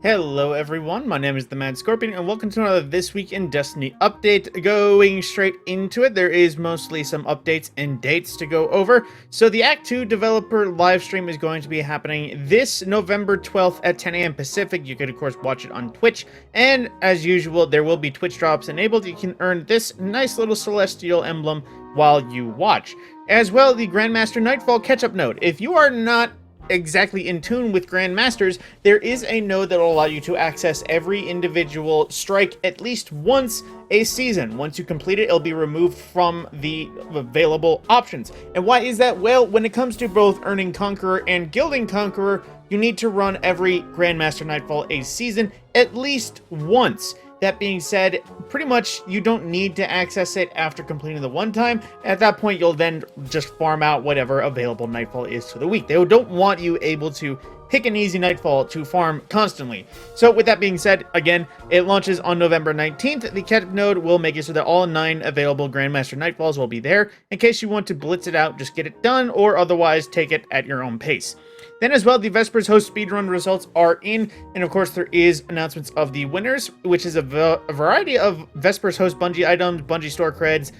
Hello everyone, my name is TheMadScorpyon and welcome to another This Week in Destiny update. Going straight into it, there is mostly some updates and dates to go over. So the Act 2 developer livestream is going to be happening this November 12th at 10 a.m. Pacific. You can of course watch it on Twitch, and as usual there will be Twitch drops enabled. You can earn this nice little celestial emblem while you watch. As well, the Grandmaster Nightfall Catch-Up Node. If you are not exactly in tune with Grandmasters, there is a node that will allow you to access every individual strike at least once a season. Once you complete it, it'll be removed from the available options. And why is that? Well, when it comes to both earning Conqueror and gilding Conqueror, you need to run every Grandmaster Nightfall a season at least once. That being said, pretty much you don't need to access it after completing the one time. At that point, you'll then just farm out whatever available Nightfall is for the week. They don't want you able to pick an easy Nightfall to farm constantly. So with that being said, again, it launches on November 19th. The Catch-Up Node will make it so that all 9 available Grandmaster Nightfalls will be there. In case you want to blitz it out, just get it done, or otherwise take it at your own pace. Then as well, the Vesper's host speedrun results are in, and of course there is announcements of the winners, which is a variety of Vesper's host Bungie items, Bungie store creds,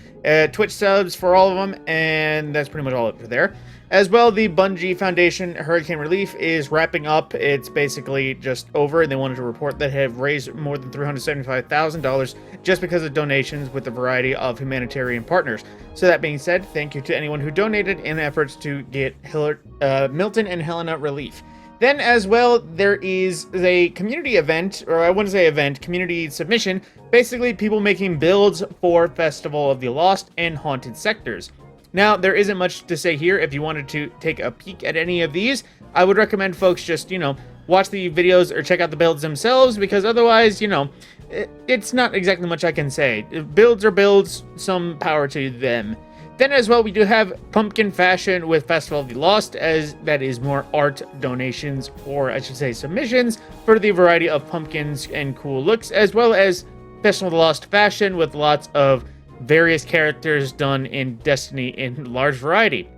Twitch subs for all of them, and that's pretty much all over there. As well, the Bungie Foundation Hurricane Relief is wrapping up. It's basically just over, and they wanted to report that it have raised more than $375,000 just because of donations with a variety of humanitarian partners. So that being said, thank you to anyone who donated in efforts to get Milton and Helena relief. Then as well, there is a community event, or I wouldn't say event, community submission, basically people making builds for Festival of the Lost and Haunted Sectors. Now, there isn't much to say here. If you wanted to take a peek at any of these, I would recommend folks just, watch the videos or check out the builds themselves, because otherwise, it's not exactly much I can say. Builds are builds, some power to them. Then as well, we do have Pumpkin Fashion with Festival of the Lost, as that is more art donations, or I should say submissions, for the variety of pumpkins and cool looks, as well as Festival of the Lost Fashion with lots of various characters done in Destiny in large variety.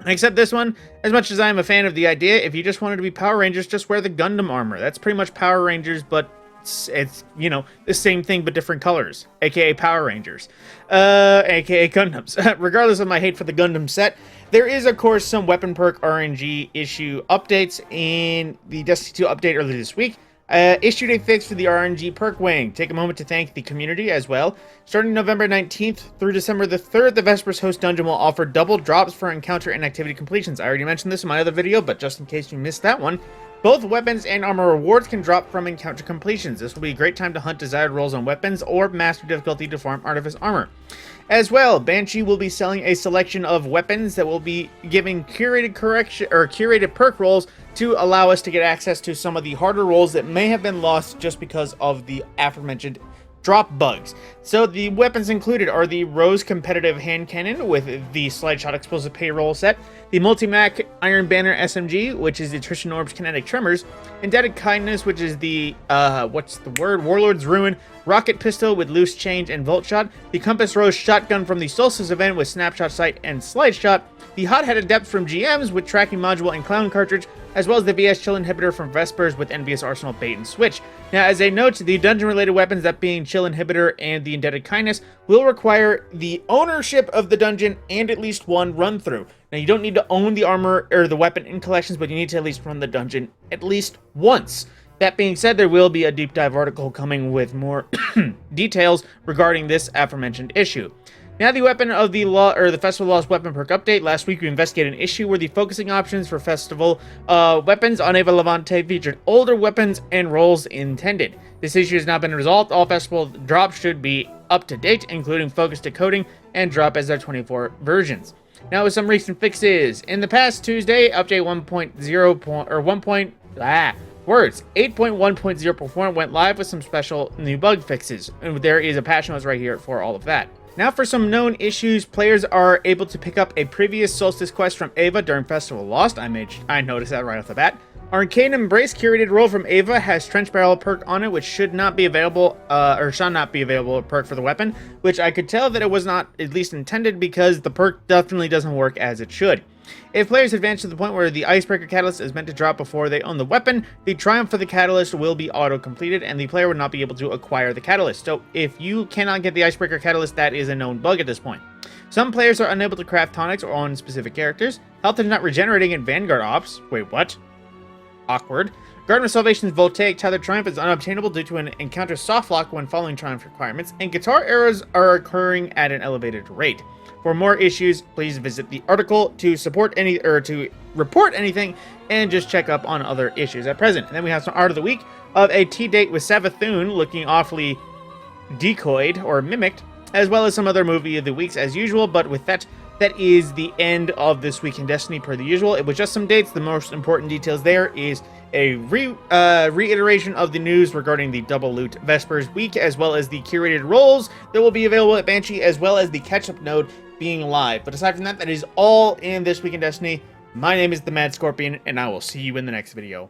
Except this one, as much as I am a fan of the idea, if you just wanted to be Power Rangers, just wear the Gundam armor. That's pretty much Power Rangers, but it's the same thing but different colors, aka Power Rangers, aka Gundams. Regardless of my hate for the Gundam set, there is of course some weapon perk RNG issue updates in the Destiny 2 update earlier this week. Issued a fix for the RNG perk wing. Take a moment to thank the community as well. Starting November 19th through December the 3rd, the Vesper's host dungeon will offer double drops for encounter and activity completions. I already mentioned this in my other video, but just in case you missed that one, both weapons and armor rewards can drop from encounter completions. This will be a great time to hunt desired rolls on weapons or master difficulty to farm artifice armor. As well, Banshee will be selling a selection of weapons that will be giving curated perk rolls to allow us to get access to some of the harder rolls that may have been lost just because of the aforementioned drop bugs. So the weapons included are the Rose Competitive Hand Cannon with the Slide Shot Explosive Payroll set, the Multi-Mac Iron Banner SMG, which is the Attrition Orb's Kinetic Tremors, Indebted Kindness, which is the, Warlord's Ruin, Rocket Pistol with Loose Change and Volt Shot, the Compass Rose Shotgun from the Solstice event with Snapshot Sight and Slide Shot, the Hot-Head Adept from GMs with Tracking Module and Clown Cartridge, as well as the VS Chill Inhibitor from Vespers with Envious Arsenal Bait and Switch. Now, as a note, the dungeon-related weapons, that being Chill Inhibitor and the Indebted Kindness, will require the ownership of the dungeon and at least one run-through. Now, you don't need to own the armor or the weapon in collections, but you need to at least run the dungeon at least once. That being said, there will be a deep dive article coming with more details regarding this aforementioned issue. Now, the Weapon of the Festival of the Lost weapon perk update. Last week, we investigated an issue where the focusing options for Festival weapons on Eva Levante featured older weapons and roles intended. This issue has now been resolved. All Festival drops should be up to date, including focus decoding and drop as their 24 versions. Now, with some recent fixes. In the past Tuesday, update 8.1.0 went live with some special new bug fixes. And there is a patch notes right here for all of that. Now for some known issues, players are able to pick up a previous Solstice quest from Ava during Festival of Lost. I noticed that right off the bat. Arcane Embrace curated roll from Ava has Trench Barrel perk on it, which should not be available, shall not be available a perk for the weapon, which I could tell that it was not at least intended because the perk definitely doesn't work as it should. If players advance to the point where the Icebreaker Catalyst is meant to drop before they own the weapon, the Triumph for the Catalyst will be auto-completed, and the player would not be able to acquire the Catalyst. So if you cannot get the Icebreaker Catalyst, that is a known bug at this point. Some players are unable to craft tonics or on specific characters. Health is not regenerating in Vanguard Ops. Wait, what? Awkward. Garden of Salvation's Voltaic Tether Triumph is unobtainable due to an encounter softlock when following Triumph requirements, and guitar errors are occurring at an elevated rate. For more issues, please visit the article to report anything, and just check up on other issues at present. And then we have some art of the week of a tea date with Savathun looking awfully decoyed or mimicked, as well as some other movie of the weeks as usual. But with that, that is the end of this week in Destiny per the usual. It was just some dates. The most important details there is a reiteration of the news regarding the double loot Vespers week, as well as the curated roles that will be available at Banshee, as well as the catch-up node being live. But aside from that, that is all in this week in Destiny. My name is TheMadScorpyon, and I will see you in the next video.